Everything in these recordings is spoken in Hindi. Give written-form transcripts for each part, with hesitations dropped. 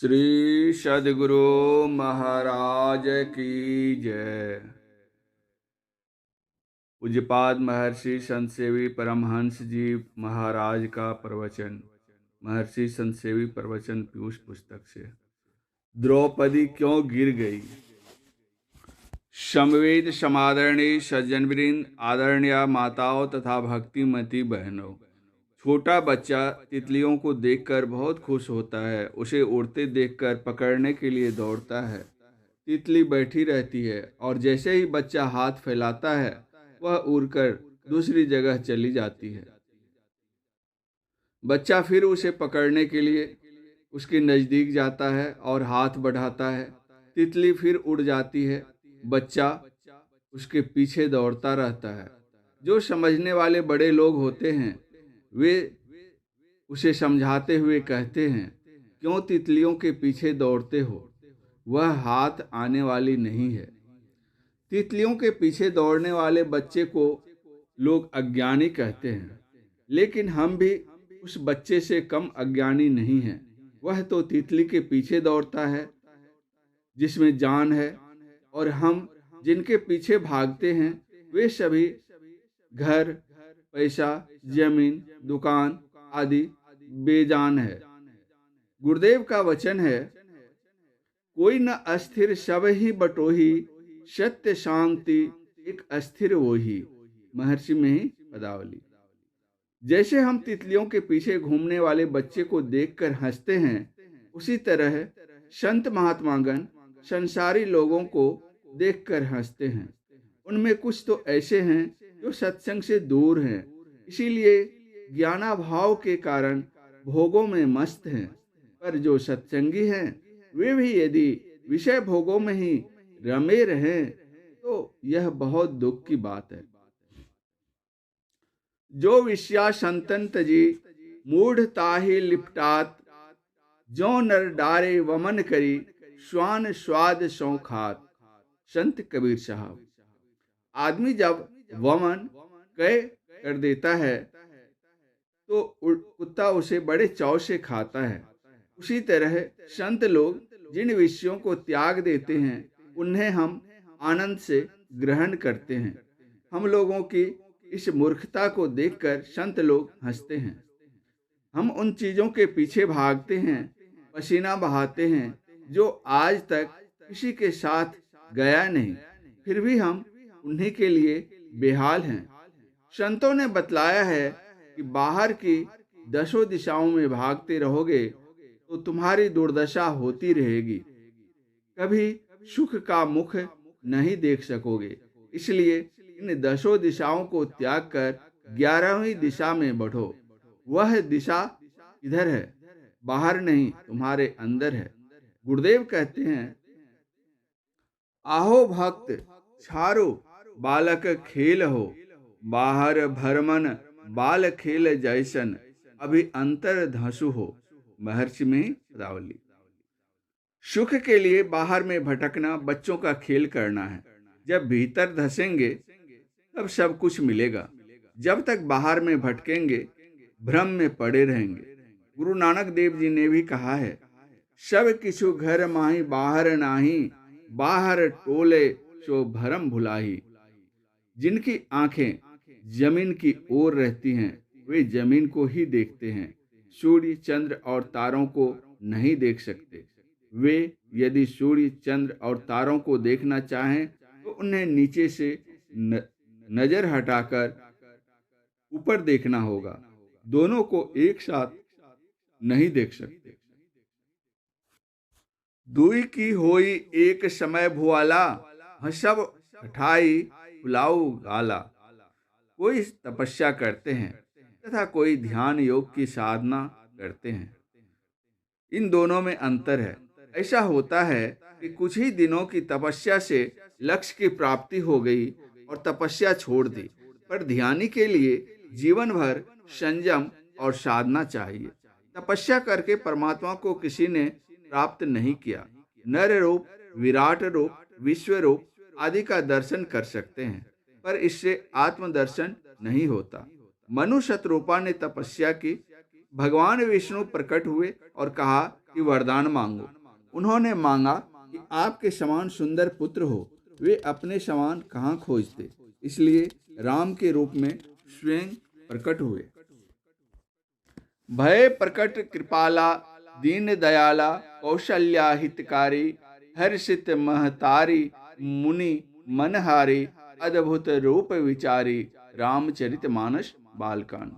श्री सद्गुरु महाराज की जय। पूज्यपाद महर्षि संतसेवी परमहंस जी महाराज का प्रवचन। महर्षि संतसेवी प्रवचन पीयूष पुस्तक से। द्रौपदी क्यों गिर गई। समवेद समादरणीय सज्जनवृंद, आदरणीय माताओं तथा भक्तिमती बहनों, छोटा बच्चा तितलियों को देखकर बहुत खुश होता है। उसे उड़ते देखकर पकड़ने के लिए दौड़ता है। तितली बैठी रहती है और जैसे ही बच्चा हाथ फैलाता है वह उड़कर दूसरी जगह चली जाती है। बच्चा फिर उसे पकड़ने के लिए उसके नज़दीक जाता है और हाथ बढ़ाता है। तितली फिर उड़ जाती है। बच्चा उसके पीछे दौड़ता रहता है। जो समझने वाले बड़े लोग होते हैं वे उसे समझाते हुए कहते हैं, क्यों तितलियों के पीछे दौड़ते हो, वह हाथ आने वाली नहीं है। तितलियों के पीछे दौड़ने वाले बच्चे को लोग अज्ञानी कहते हैं, लेकिन हम भी उस बच्चे से कम अज्ञानी नहीं हैं। वह तो तितली के पीछे दौड़ता है जिसमें जान है, और हम जिनके पीछे भागते हैं वे सभी घर, पैसा, जमीन, दुकान आदि बेजान है। गुरुदेव का वचन है, कोई न अस्थिर सब ही बटोही, सत्य शांति एक अस्थिर वोही। महर्षि में ही पदावली। जैसे हम तितलियों के पीछे घूमने वाले बच्चे को देखकर हंसते हैं, उसी तरह संत महात्मागण संसारी लोगों को देखकर हंसते हैं। उनमें कुछ तो ऐसे हैं जो सत्संग से दूर हैं, इसीलिए ज्ञानाभाव के कारण भोगों में मस्त हैं। पर जो सत्संगी हैं वे भी यदि विषय भोगों में ही रमे रहें तो यह बहुत दुख की बात है। जो विषया संतन तजी, मूढ़ ताहि लिपटात, जो नर डारे वमन करी, श्वान स्वाद सौ खात। संत कबीर साहब। आदमी जब वमन कह कर देता है तो कुत्ता उसे बड़े चाव से खाता है। उसी तरह संत लोग जिन विषयों को त्याग देते हैं उन्हें हम आनंद से ग्रहण करते हैं। हम लोगों की इस मूर्खता को देखकर संत लोग हंसते हैं। हम उन चीज़ों के पीछे भागते हैं, पसीना बहाते हैं जो आज तक किसी के साथ गया नहीं, फिर भी हम उन्हीं के लिए बेहाल हैं। संतों ने बतलाया है कि बाहर की 10 दिशाओं में भागते रहोगे तो तुम्हारी दुर्दशा होती रहेगी, कभी सुख का मुख नहीं देख सकोगे। इसलिए इन 10 दिशाओं को त्याग कर 11वीं दिशा में बढ़ो। वह दिशा इधर है, बाहर नहीं, तुम्हारे अंदर है। गुरुदेव कहते हैं, आहो भक्त छारो बालक खेल हो, बाहर भरमन बाल खेल जैसन, अभी अंतर धंसु हो। महर्षि में पदावली। सुख के लिए बाहर में भटकना बच्चों का खेल करना है। जब भीतर धंसेंगे तब सब कुछ मिलेगा। जब तक बाहर में भटकेंगे भ्रम में पड़े रहेंगे। गुरु नानक देव जी ने भी कहा है, सब किछु घर माही बाहर नाही, बाहर टोले सो भरम भुलाही। जिनकी आंखें जमीन की ओर रहती हैं वे जमीन को ही देखते हैं, सूर्य, चंद्र और तारों को नहीं देख सकते। वे यदि सूर्य, चंद्र और तारों को देखना चाहें तो उन्हें नीचे से नजर हटाकर ऊपर देखना होगा। दोनों को एक साथ नहीं देख सकते। दुई की होई एक समय भुआला, हसब हठाई फुलाऊ गाला। कोई तपस्या करते हैं तथा कोई ध्यान योग की साधना करते हैं। इन दोनों में अंतर है। ऐसा होता है कि कुछ ही दिनों की तपस्या से लक्ष्य की प्राप्ति हो गई और तपस्या छोड़ दी, पर ध्यानी के लिए जीवन भर संयम और साधना चाहिए। तपस्या करके परमात्मा को किसी ने प्राप्त नहीं किया। नर रूप, विराट रूप, विश्व रूप आदि का दर्शन कर सकते हैं, पर इससे आत्मदर्शन नहीं होता। मनु शतरूपा ने तपस्या की। भगवान विष्णु प्रकट हुए और कहा कि वरदान मांगो। उन्होंने मांगा कि आपके समान सुंदर पुत्र हो। वे अपने समान कहाँ खोजते, इसलिए राम के रूप में स्वयं प्रकट हुए। भय प्रकट कृपाला, दीन दयाला, कौशल्या हितकारी, हर्षित महतारी, मुनि मनहारी, अद्भुत रूप विचारी, रामचरित मानस बालकांड।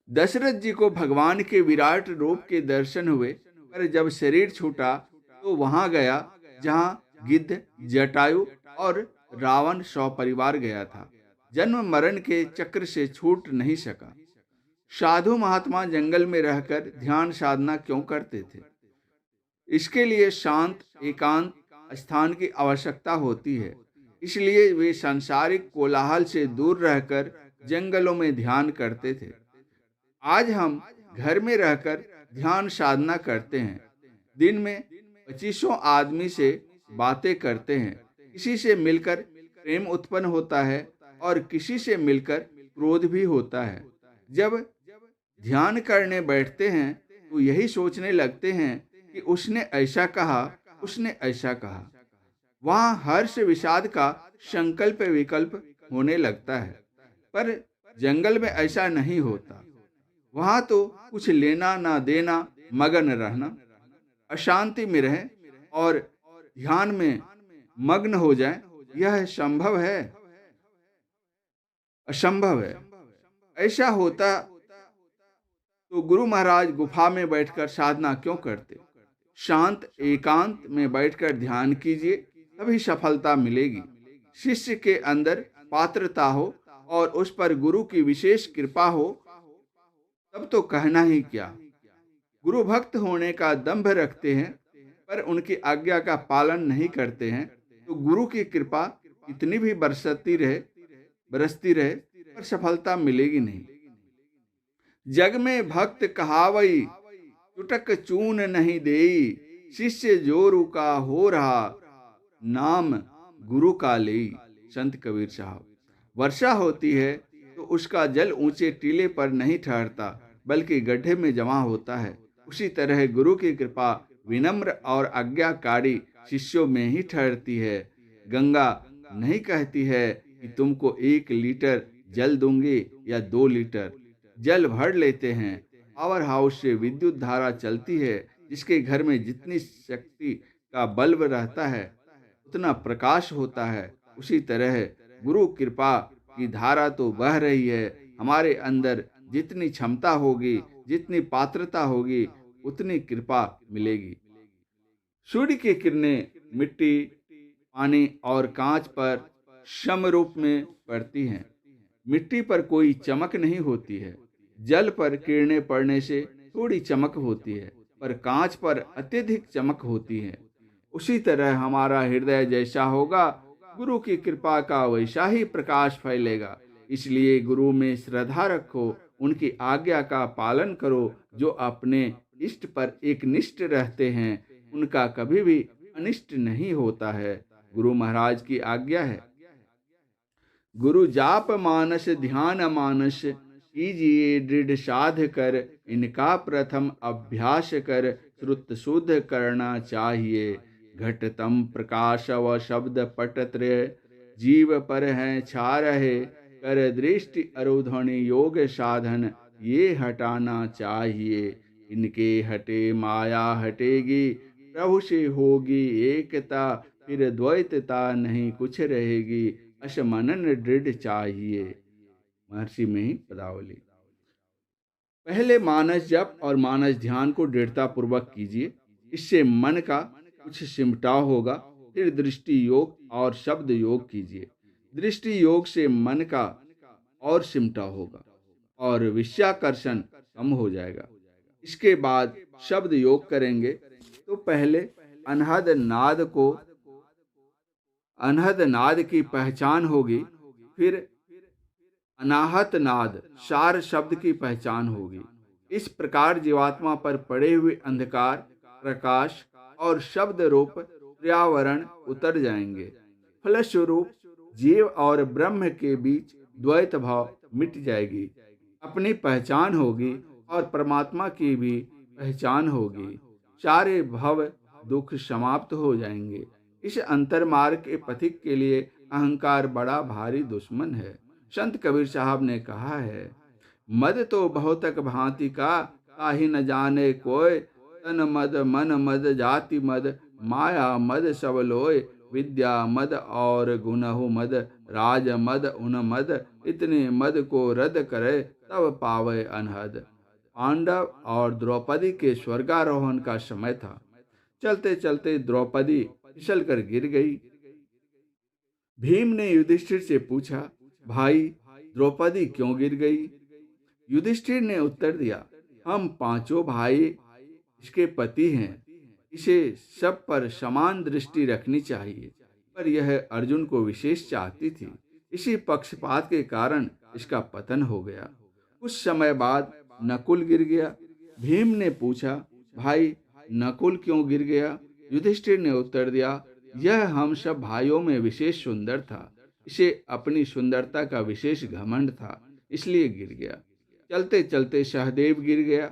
दशरथ जी को भगवान के विराट रूप के दर्शन हुए, पर जब शरीर छूटा तो वहां गया जहां गिद्ध, जटायु और रावण सपरिवार गया था। जन्म मरण के चक्र से छूट नहीं सका। साधु महात्मा जंगल में रहकर ध्यान साधना क्यों करते थे? इसके लिए शांत एकांत स्थान की आवश्यकता होती है। इसलिए वे सांसारिक कोलाहल से दूर रहकर जंगलों में ध्यान करते थे। आज हम घर में रहकर ध्यान साधना करते हैं। दिन में 2500 आदमी से बातें करते हैं। किसी से मिलकर प्रेम उत्पन्न होता है और किसी से मिलकर क्रोध भी होता है। जब ध्यान करने बैठते हैं तो यही सोचने लगते हैं कि उसने ऐसा कहा, उसने ऐसा कहा। वहाँ हर्ष विषाद का संकल्प विकल्प होने लगता है, पर जंगल में ऐसा नहीं होता। वहाँ तो कुछ लेना ना देना, मगन रहना, अशांति में रहे और ध्यान में मग्न हो जाए, यह संभव है? असंभव है। ऐसा होता तो गुरु महाराज गुफा में बैठकर साधना क्यों करते? शांत एकांत में बैठकर ध्यान कीजिए, तभी सफलता मिलेगी। शिष्य के अंदर पात्रता हो और उस पर गुरु की विशेष कृपा हो, तब तो कहना ही क्या। गुरु भक्त होने का दंभ रखते हैं पर उनकी आज्ञा का पालन नहीं करते हैं, तो गुरु की कृपा इतनी भी बरसती रहे पर सफलता मिलेगी नहीं। जग में भक्त कहावई, चुटक चून नहीं देई, शिष्य जोरू का हो रहा, नाम गुरु का लेई। संत कबीर साहब। वर्षा होती है तो उसका जल ऊंचे टीले पर नहीं ठहरता, बल्कि गड्ढे में जमा होता है। उसी तरह गुरु की कृपा विनम्र और आज्ञाकारी शिष्यों में ही ठहरती है। गंगा नहीं कहती है कि तुमको 1 लीटर जल दूंगी या 2 लीटर। जल भर लेते हैं। पावर हाउस से विद्युत धारा चलती है। जिसके घर में जितनी शक्ति का बल्ब रहता है उतना प्रकाश होता है। उसी तरह गुरु कृपा की धारा तो बह रही है। हमारे अंदर जितनी क्षमता होगी, जितनी पात्रता होगी, उतनी कृपा मिलेगी। सूर्य की किरणें मिट्टी, पानी और कांच पर सम रूप में पड़ती हैं। मिट्टी पर कोई चमक नहीं होती है। जल पर किरणें पड़ने से थोड़ी चमक होती है, पर कांच पर अत्यधिक चमक होती है। उसी तरह हमारा हृदय जैसा होगा, गुरु की कृपा का वैसा ही प्रकाश फैलेगा। इसलिए गुरु में श्रद्धा रखो, उनकी आज्ञा का पालन करो। जो अपने इष्ट पर एकनिष्ठ रहते हैं, उनका कभी भी अनिष्ट नहीं होता है। गुरु महाराज की आज्ञा है, गुरु जाप मानस ध्यान मानस, कीजिए दृढ़ साध कर, इनका प्रथम अभ्यास कर, श्रुत शुद्ध करना चाहिए। घटतम प्रकाश व शब्द पटत्र, जीव पर हैं छा रहे, कर दृष्टि अरुध्वनि योग साधन, ये हटाना चाहिए। इनके हटे माया हटेगी, प्रभु से होगी एकता, फिर द्वैतता नहीं कुछ रहेगी। असमनन दृढ़ चाहिए। महर्षि में ही पदावली। पहले मानस जप और मानस ध्यान को दृढ़ता पूर्वक कीजिए। इससे मन का कुछ सिमटाव होगा। फिर दृष्टि योग और शब्द योग कीजिए। दृष्टि योग से मन का और सिमटाव होगा और विषयाकर्षण कम हो जाएगा। इसके बाद शब्द योग करेंगे तो पहले अनहद नाद की पहचान होगी, फिर अनाहत नाद सार शब्द की पहचान होगी। इस प्रकार जीवात्मा पर पड़े हुए अंधकार, प्रकाश और शब्द रूप पर्यावरण उतर जाएंगे। फलस्वरूप जीव और ब्रह्म के बीच द्वैत भाव मिट जाएगी। अपनी पहचान होगी और परमात्मा की भी पहचान होगी, सारे भव दुख समाप्त हो जाएंगे। इस अंतरमार्ग के पथिक के लिए अहंकार बड़ा भारी दुश्मन है। संत कबीर साहब ने कहा है, मद तो बहुतक भांति का, काहि न जाने कोय। तन मद मन मद जाति मद, माया मद सब लोय। विद्या मद और गुणहु मद, राज मद उन मद। इतने मद को रद्द करे, तब पावे अनहद। पांडव और द्रौपदी के स्वर्गारोहण का समय था। चलते चलते द्रौपदी फिसल कर गिर गई। भीम ने युधिष्ठिर से पूछा, भाई द्रौपदी क्यों गिर गई? युधिष्ठिर ने उत्तर दिया, हम पांचों भाई इसके पति हैं, इसे सब पर समान दृष्टि रखनी चाहिए। पर यह अर्जुन को विशेष चाहती थी, इसी पक्षपात के कारण इसका पतन हो गया। कुछ समय बाद नकुल गिर गया। भीम ने पूछा, भाई नकुल क्यों गिर गया? युधिष्ठिर ने उत्तर दिया, यह हम सब भाइयों में विशेष सुंदर था, इसे अपनी सुंदरता का विशेष घमंड था, इसलिए गिर गया। चलते चलते सहदेव गिर गया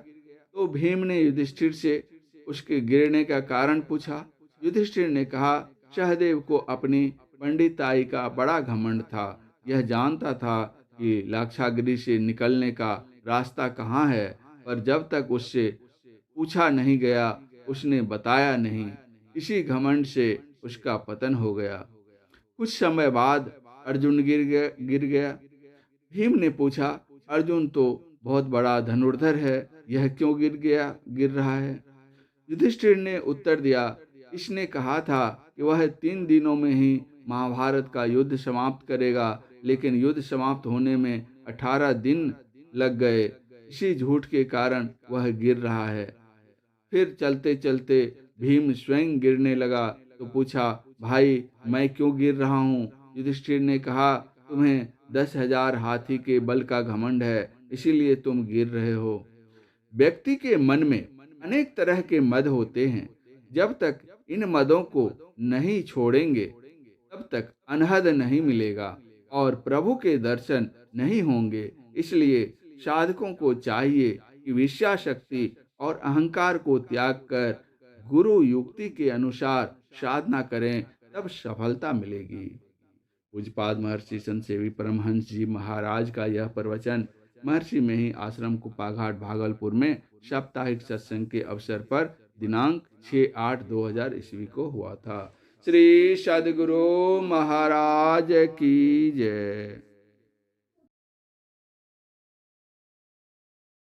तो भीम ने युधिष्ठिर से उसके गिरने का कारण पूछा। युधिष्ठिर ने कहा, सहदेव को अपनी पंडिताई का बड़ा घमंड था। यह जानता था कि लाक्षागृह से निकलने का रास्ता कहाँ है, पर जब तक उससे पूछा नहीं गया उसने बताया नहीं। इसी घमंड से उसका पतन हो गया। कुछ समय बाद अर्जुन गिर गया। भीम ने पूछा, अर्जुन तो बहुत बड़ा धनुर्धर है, यह क्यों गिर रहा है? युधिष्ठिर ने उत्तर दिया, इसने कहा था कि वह 3 दिनों में ही महाभारत का युद्ध समाप्त करेगा, लेकिन युद्ध समाप्त होने में 18 दिन लग गए। इसी झूठ के कारण वह गिर रहा है। फिर चलते चलते भीम स्वयं गिरने लगा तो पूछा, भाई मैं क्यों गिर रहा हूँ? युधिष्ठिर ने कहा, तुम्हें 10,000 हाथी के बल का घमंड है, इसीलिए तुम गिर रहे हो। व्यक्ति के मन में अनेक तरह के मद होते हैं। जब तक इन मदों को नहीं छोड़ेंगे तब तक अनहद नहीं मिलेगा और प्रभु के दर्शन नहीं होंगे। इसलिए साधकों को चाहिए कि विषया शक्ति और अहंकार को त्याग कर गुरु युक्ति के अनुसार साधना करें, तब सफलता मिलेगी। पूज्यपाद महर्षि संत सेवी परमहंस जी महाराज का यह प्रवचन महर्षि में ही आश्रम कुप्पाघाट भागलपुर में साप्ताहिक सत्संग के अवसर पर दिनांक 6/8/2000 ईस्वी को हुआ था। श्री सद्गुरु महाराज की जय।